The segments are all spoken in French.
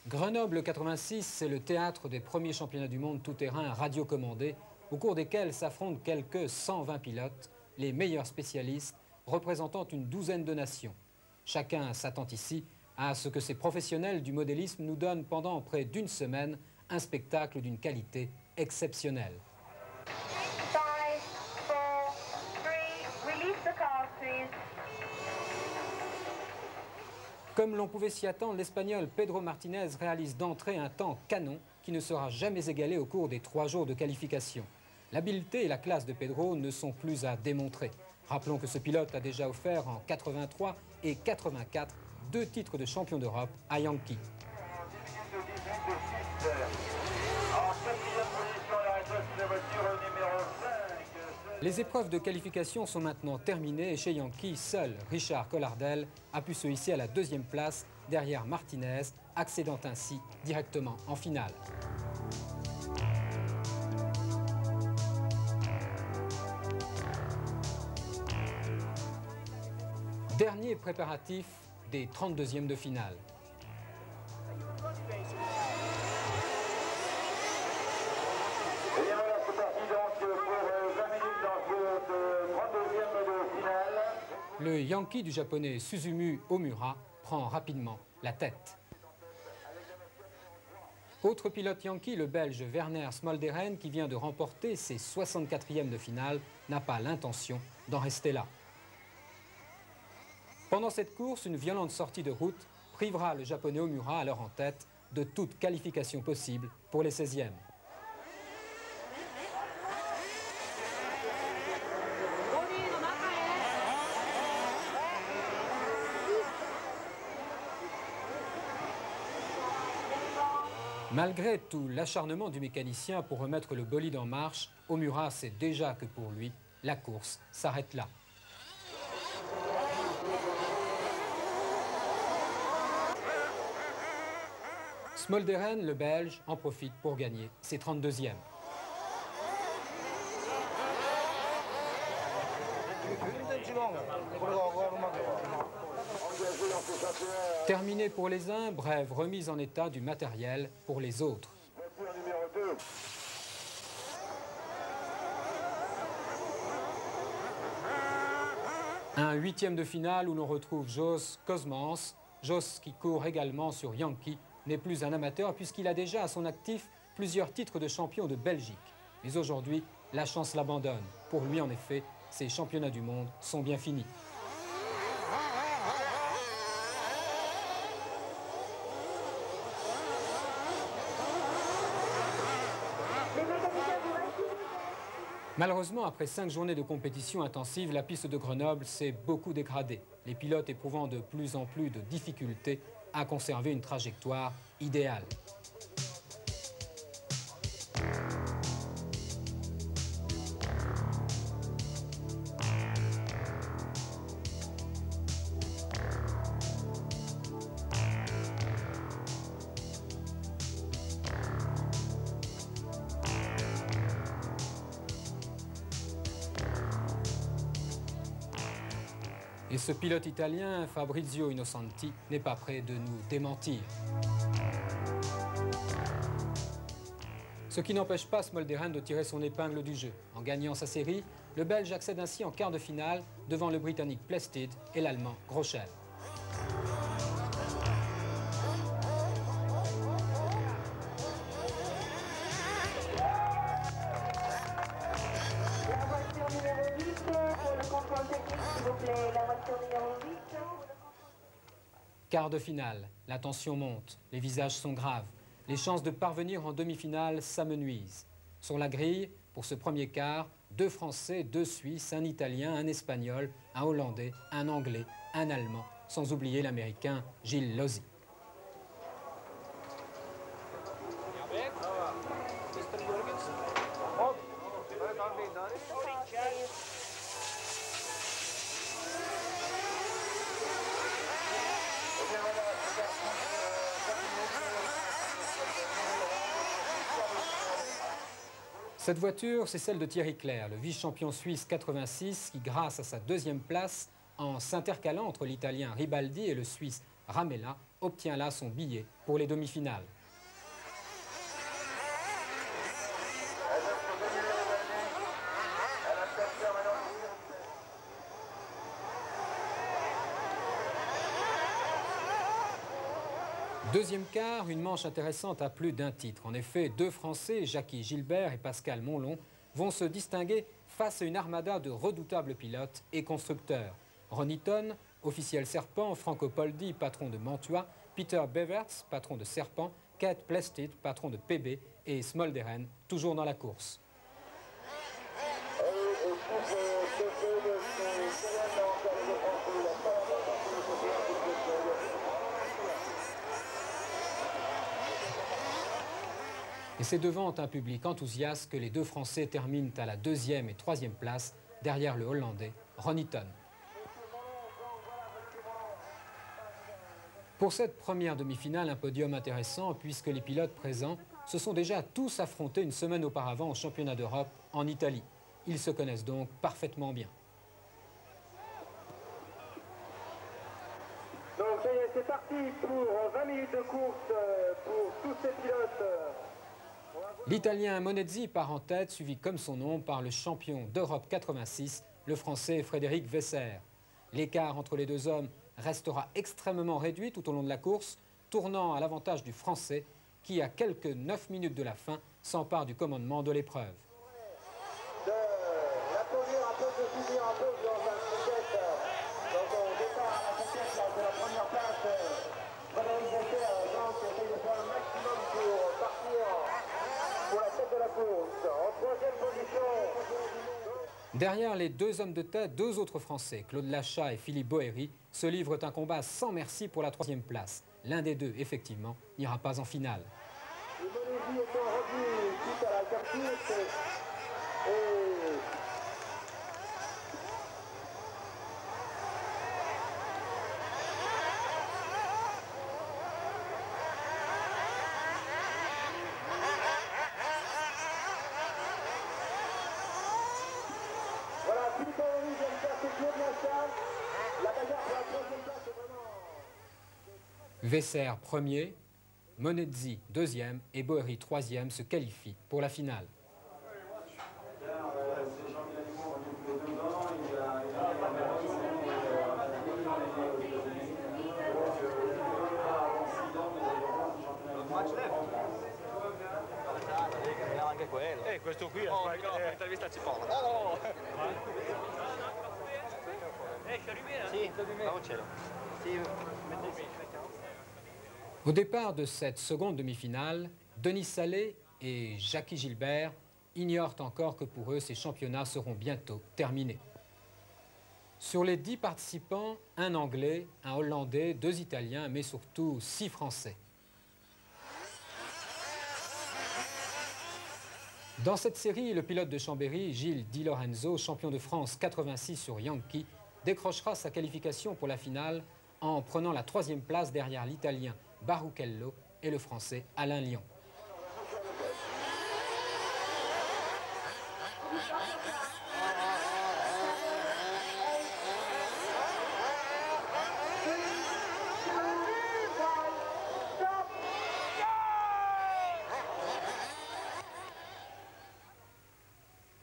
Grenoble 86, c'est le théâtre des premiers championnats du monde tout-terrain radiocommandés, au cours desquels s'affrontent quelques 120 pilotes, les meilleurs spécialistes, représentant une douzaine de nations. Chacun s'attend ici à ce que ces professionnels du modélisme nous donnent pendant près d'une semaine un spectacle d'une qualité exceptionnelle. 5, 4, 3, release the car, please. Comme l'on pouvait s'y attendre, l'Espagnol Pedro Martinez réalise d'entrée un temps canon qui ne sera jamais égalé au cours des 3 jours de qualification. L'habileté et la classe de Pedro ne sont plus à démontrer. Rappelons que ce pilote a déjà offert en 83 et 84 2 titres de champion d'Europe à Yankee. Les épreuves de qualification sont maintenant terminées et chez Yankee, seul Richard Collardel a pu se hisser à la 2e place derrière Martinez, accédant ainsi directement en finale. Dernier préparatif des 32e de finale. Le Yankee du japonais Suzumu Omura prend rapidement la tête. Autre pilote Yankee, le belge Werner Smolderen, qui vient de remporter ses 64e de finale, n'a pas l'intention d'en rester là. Pendant cette course, une violente sortie de route privera le japonais Omura, alors en tête, de toute qualification possible pour les 16e. Malgré tout l'acharnement du mécanicien pour remettre le bolide en marche, Omura sait déjà que pour lui, la course s'arrête là. Smolderen, le Belge, en profite pour gagner ses 32e. Terminé pour les uns, brève remise en état du matériel pour les autres. Un 8e de finale où l'on retrouve Jos Kosmans. Jos, qui court également sur Yankee, n'est plus un amateur puisqu'il a déjà à son actif plusieurs titres de champion de Belgique. Mais aujourd'hui, la chance l'abandonne. Pour lui, en effet, ces championnats du monde sont bien finis. Malheureusement, après 5 journées de compétition intensive, la piste de Grenoble s'est beaucoup dégradée, les pilotes éprouvant de plus en plus de difficultés à conserver une trajectoire idéale. Et ce pilote italien, Fabrizio Innocenti, n'est pas prêt de nous démentir. Ce qui n'empêche pas Smolderen de tirer son épingle du jeu. En gagnant sa série, le Belge accède ainsi en quart de finale devant le Britannique Plested et l'Allemand Groschel. Quart de finale, la tension monte, les visages sont graves. Les chances de parvenir en demi-finale s'amenuisent. Sur la grille, pour ce premier quart, 2 Français, 2 Suisses, un Italien, un Espagnol, un Hollandais, un Anglais, un Allemand, sans oublier l'Américain Gilles Lozzi. Cette voiture, c'est celle de Thierry Clerc, le vice-champion suisse 86, qui, grâce à sa 2e place, en s'intercalant entre l'Italien Ribaldi et le Suisse Ramela obtient là son billet pour les demi-finales. Deuxième quart, une manche intéressante à plus d'un titre. En effet, deux Français, Jackie Gilbert et Pascal Monlon, vont se distinguer face à une armada de redoutables pilotes et constructeurs. Ronnie Ton, officiel Serpent, Franco Poldi, patron de Mantua, Peter Beverts, patron de Serpent, Kate Plested, patron de PB, et Smolderen, toujours dans la course. Et c'est devant un public enthousiaste que les deux Français terminent à la deuxième et troisième place, derrière le Hollandais Ronnie Ton. Pour cette première demi-finale, un podium intéressant puisque les pilotes présents se sont déjà tous affrontés une semaine auparavant au championnat d'Europe en Italie. Ils se connaissent donc parfaitement bien. Donc ça y est, c'est parti pour 20 minutes de course pour tous ces pilotes. L'Italien Monezzi part en tête, suivi comme son nom par le champion d'Europe 86, le Français Frédéric Vaisseur. L'écart entre les deux hommes restera extrêmement réduit tout au long de la course, tournant à l'avantage du Français qui, à quelques 9 minutes de la fin, s'empare du commandement de l'épreuve. Derrière les deux hommes de tête, deux autres Français, Claude Lachat et Philippe Bohéry, se livrent un combat sans merci pour la troisième place. L'un des deux, effectivement, n'ira pas en finale. Vaisseur premier, Monezzi deuxième et Bohéry troisième se qualifient pour la finale. Questo qui è l'intervista Cipolla. Au départ de cette seconde demi-finale, Denis Salé et Jackie Gilbert ignorent encore que pour eux, ces championnats seront bientôt terminés. Sur les 10 participants, un Anglais, un Hollandais, 2 Italiens, mais surtout 6 Français. Dans cette série, le pilote de Chambéry, Gilles Di Lorenzo, champion de France 86 sur Yankee, décrochera sa qualification pour la finale en prenant la 3e place derrière l'Italien Baruchello et le Français Alain Lyon.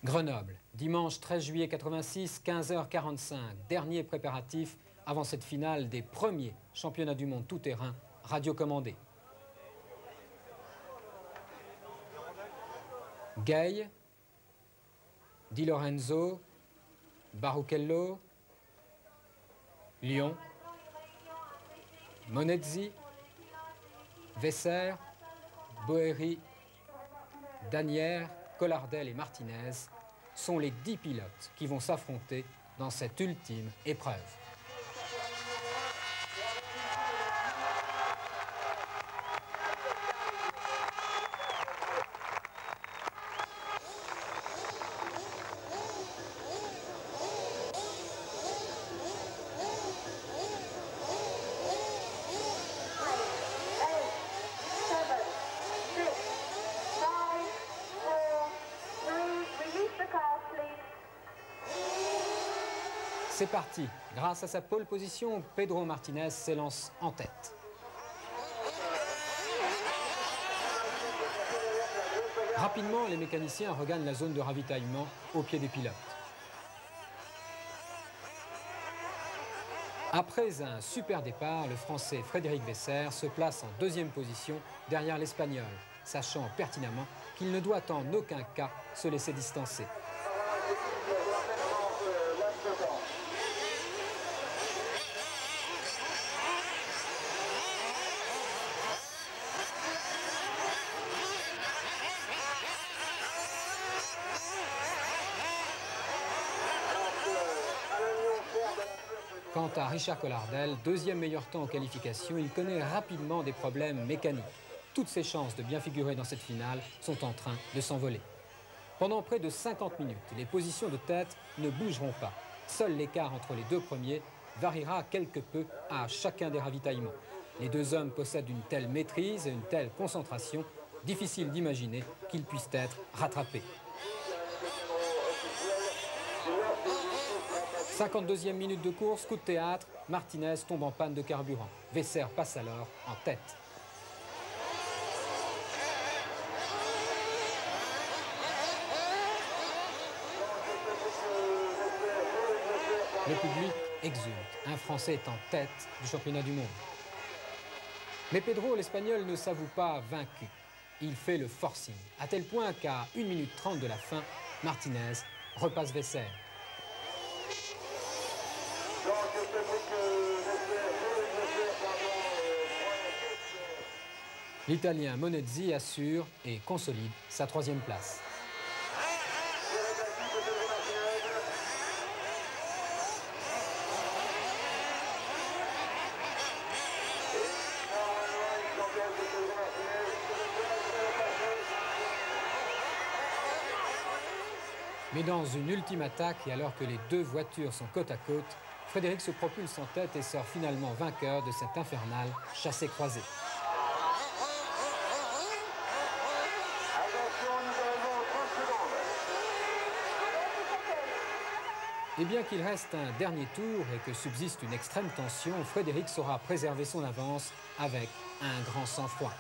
Grenoble, dimanche 13 juillet 86, 15h45, dernier préparatif avant cette finale des premiers championnats du monde tout-terrain radiocommandés. Gay, Di Lorenzo, Baruchello, Lyon, Monezzi, Vaisseur, Bohéry, Danière, Collardel et Martinez sont les 10 pilotes qui vont s'affronter dans cette ultime épreuve. C'est parti, Grâce à sa pole position, Pedro Martinez s'élance en tête. Rapidement, les mécaniciens regagnent la zone de ravitaillement au pied des pilotes. Après un super départ, le Français Frédéric Vasseur se place en deuxième position derrière l'Espagnol, sachant pertinemment qu'il ne doit en aucun cas se laisser distancer. Quant à Richard Collardel, deuxième meilleur temps en qualification, il connaît rapidement des problèmes mécaniques. Toutes ses chances de bien figurer dans cette finale sont en train de s'envoler. Pendant près de 50 minutes, les positions de tête ne bougeront pas. Seul l'écart entre les deux premiers variera quelque peu à chacun des ravitaillements. Les deux hommes possèdent une telle maîtrise et une telle concentration, difficile d'imaginer qu'ils puissent être rattrapés. 52e minute de course, coup de théâtre, Martinez tombe en panne de carburant. Vasseur passe alors en tête. Le public exulte. Un Français est en tête du championnat du monde. Mais Pedro, l'Espagnol, ne s'avoue pas vaincu. Il fait le forcing, à tel point qu'à 1 minute 30 de la fin, Martinez repasse Vasseur. L'Italien Monezzi assure et consolide sa troisième place. Mais dans une ultime attaque, et alors que les deux voitures sont côte à côte, Frédéric se propulse en tête et sort finalement vainqueur de cet infernal chassé-croisé. Et bien qu'il reste un dernier tour et que subsiste une extrême tension, Frédéric saura préserver son avance avec un grand sang-froid.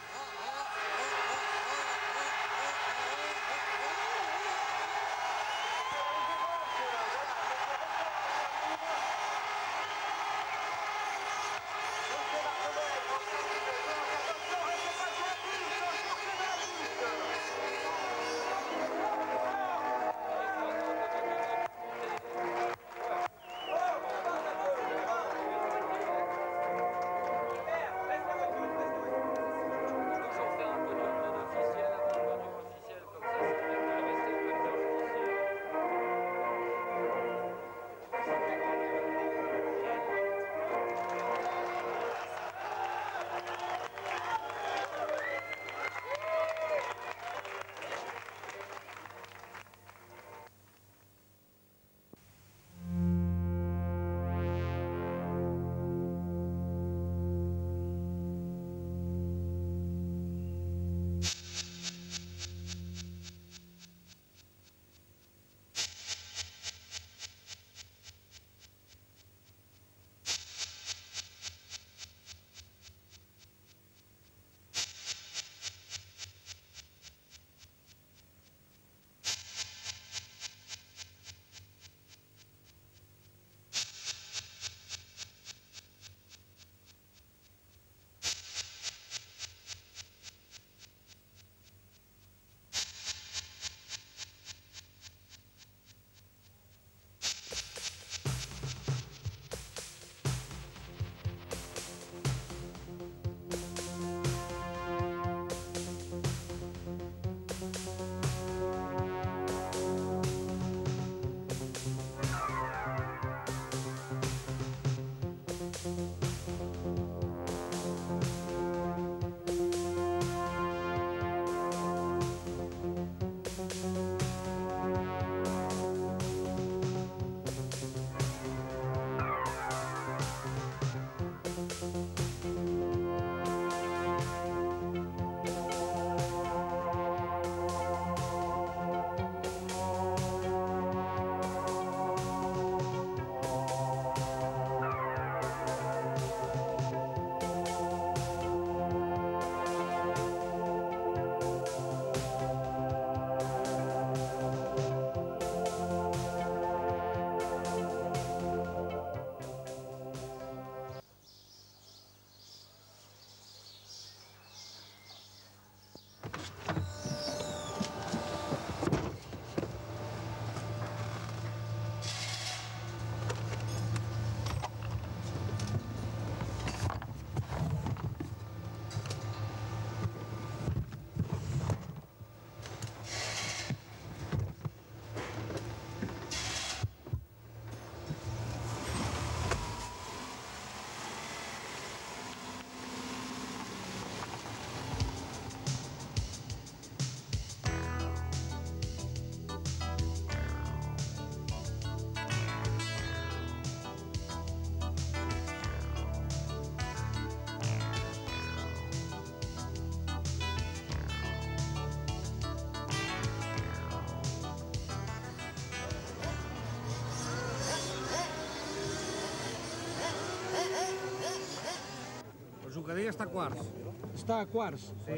Juncadella està a quarts. Està a quarts. Sí,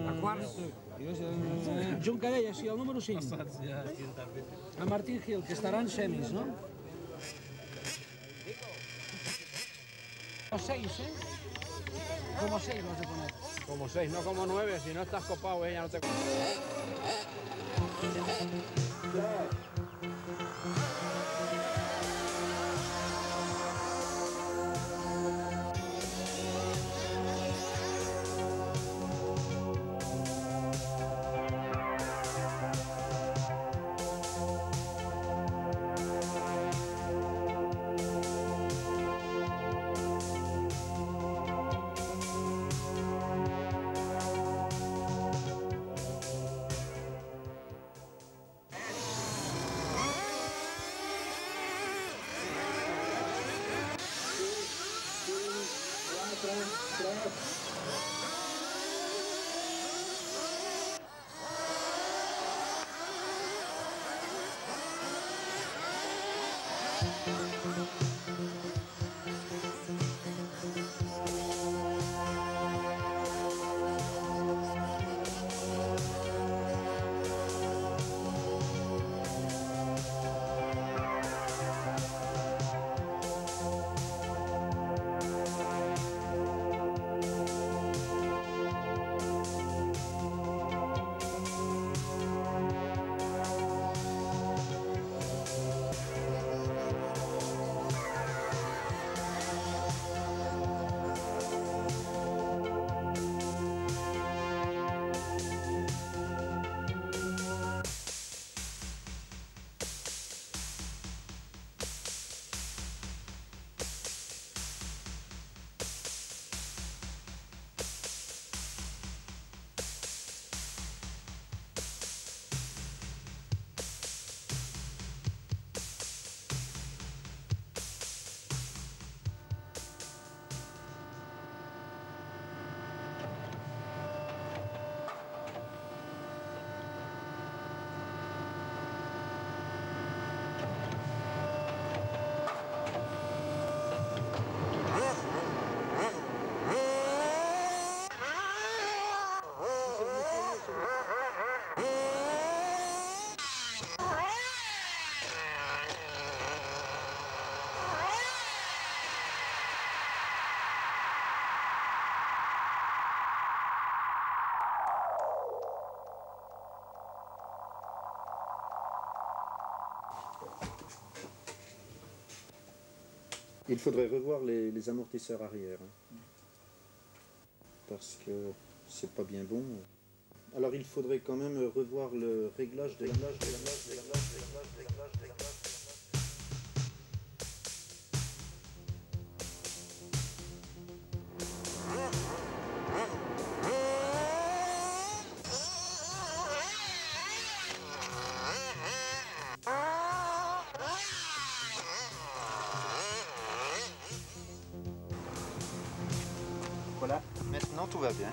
a quarts. Juncadella, sí, el número 5. A Martín Gil, que estarà en semis, ¿no? Como 6, ¿eh? Como 6 vas a poner. Como 6, no como 9, si no estás copado, ella no te... Il faudrait revoir les amortisseurs arrière, hein, parce que c'est pas bien bon. Alors il faudrait quand même revoir le réglage des Voilà, maintenant tout va bien.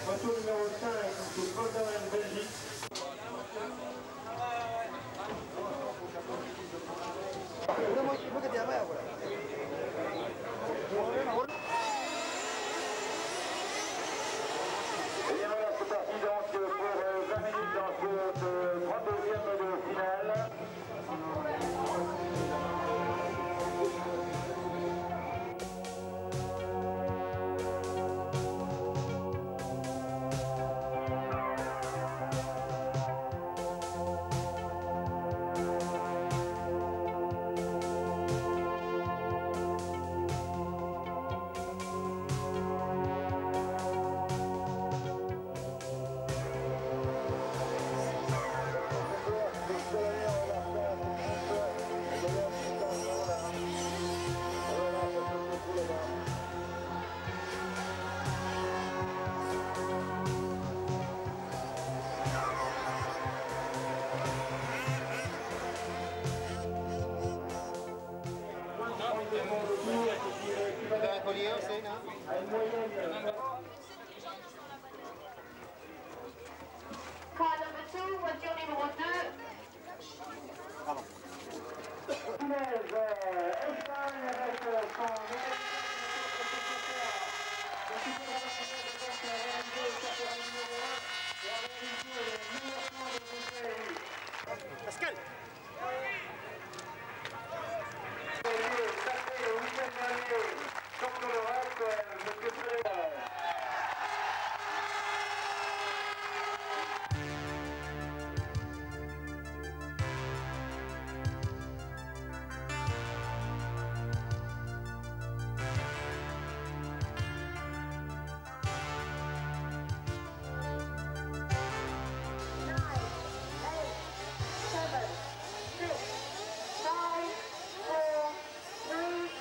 Retour numéro 5 pour Groningen, Belgique. Et voilà, c'est parti donc pour 20 minutes dans ce 32e de finale. Car number 2, voiture numéro 2. Espagne avec son Pascal.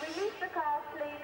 Release the car, please.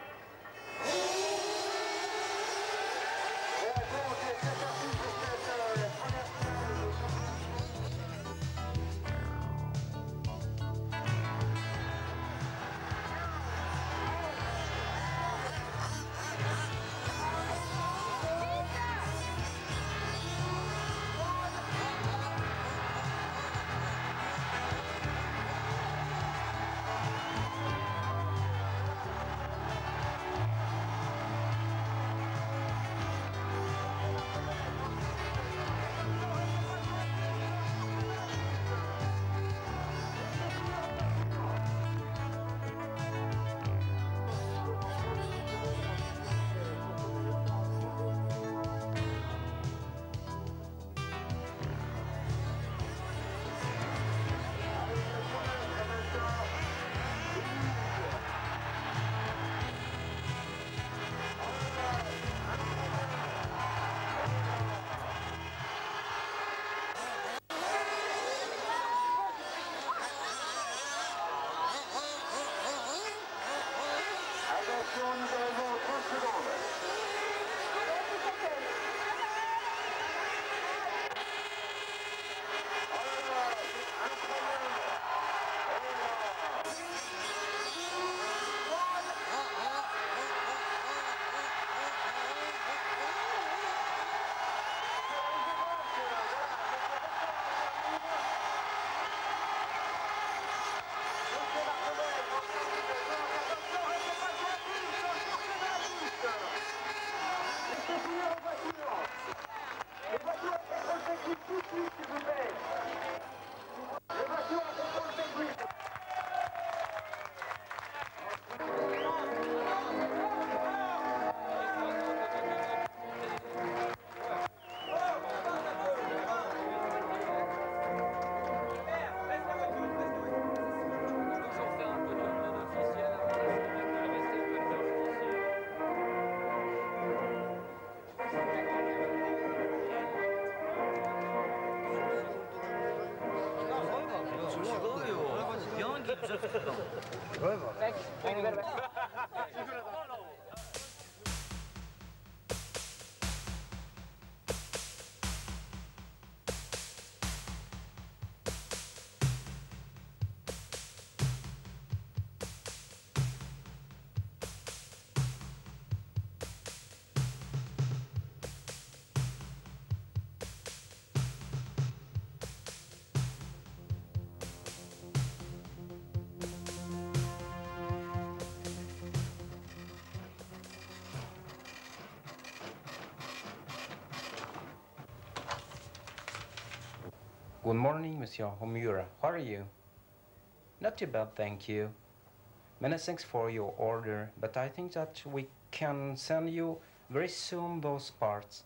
Good morning, Monsieur Homura. How are you? Not too bad, thank you. Many thanks for your order, but I think that we can send you very soon those parts.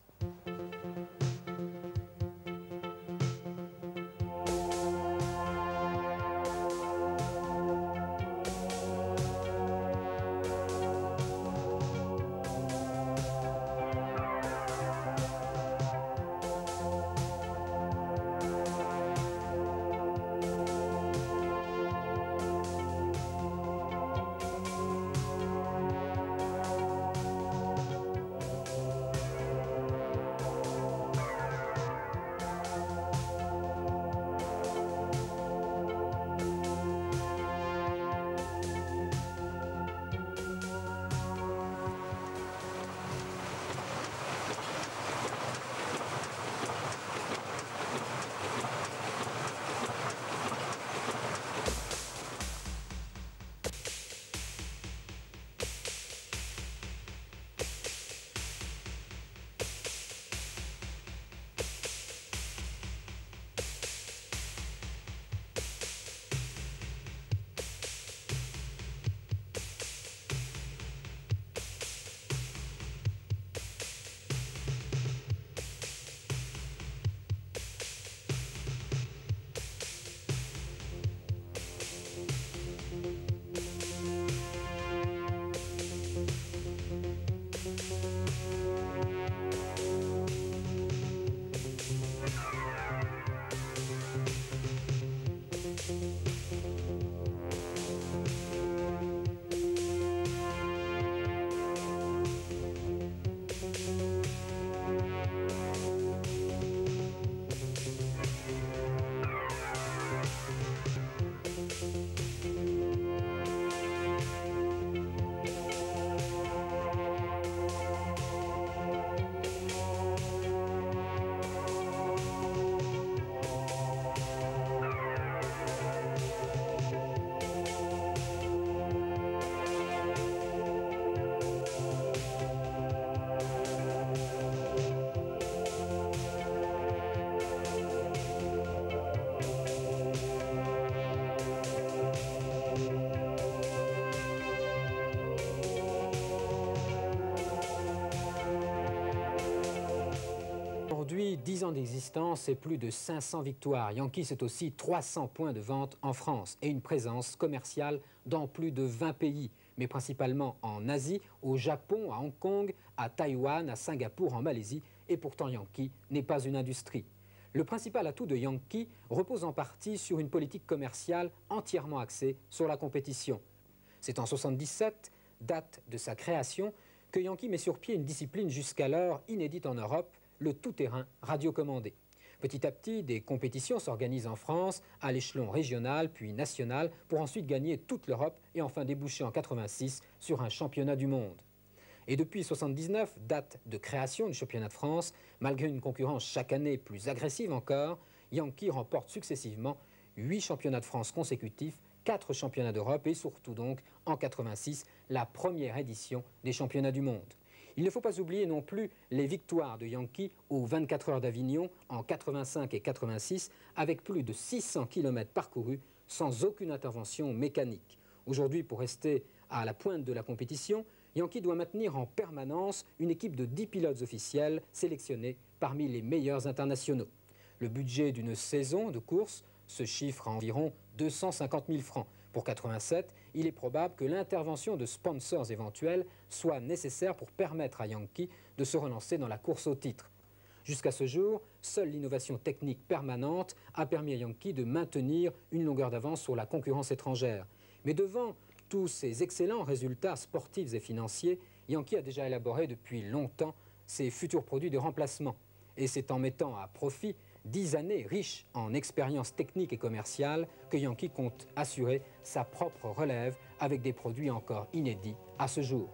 Aujourd'hui, 10 ans d'existence et plus de 500 victoires. Yankee, c'est aussi 300 points de vente en France et une présence commerciale dans plus de 20 pays, mais principalement en Asie, au Japon, à Hong Kong, à Taïwan, à Singapour, en Malaisie. Et pourtant, Yankee n'est pas une industrie. Le principal atout de Yankee repose en partie sur une politique commerciale entièrement axée sur la compétition. C'est en 1977, date de sa création, que Yankee met sur pied une discipline jusqu'alors inédite en Europe, le tout-terrain radiocommandé. Petit à petit, des compétitions s'organisent en France, à l'échelon régional puis national, pour ensuite gagner toute l'Europe et enfin déboucher en 1986 sur un championnat du monde. Et depuis 1979, date de création du championnat de France, malgré une concurrence chaque année plus agressive encore, Yankee remporte successivement 8 championnats de France consécutifs, 4 championnats d'Europe et surtout donc en 1986, la première édition des championnats du monde. Il ne faut pas oublier non plus les victoires de Yankee aux 24 heures d'Avignon en 85 et 86 avec plus de 600 km parcourus sans aucune intervention mécanique. Aujourd'hui, pour rester à la pointe de la compétition, Yankee doit maintenir en permanence une équipe de 10 pilotes officiels sélectionnés parmi les meilleurs internationaux. Le budget d'une saison de course se chiffre à environ 250 000 francs. Pour 87, il est probable que l'intervention de sponsors éventuels soit nécessaire pour permettre à Yankee de se relancer dans la course au titre. Jusqu'à ce jour, seule l'innovation technique permanente a permis à Yankee de maintenir une longueur d'avance sur la concurrence étrangère. Mais devant tous ces excellents résultats sportifs et financiers, Yankee a déjà élaboré depuis longtemps ses futurs produits de remplacement. Et c'est en mettant à profit 10 années riches en expérience technique et commerciale que Yankee compte assurer sa propre relève avec des produits encore inédits à ce jour.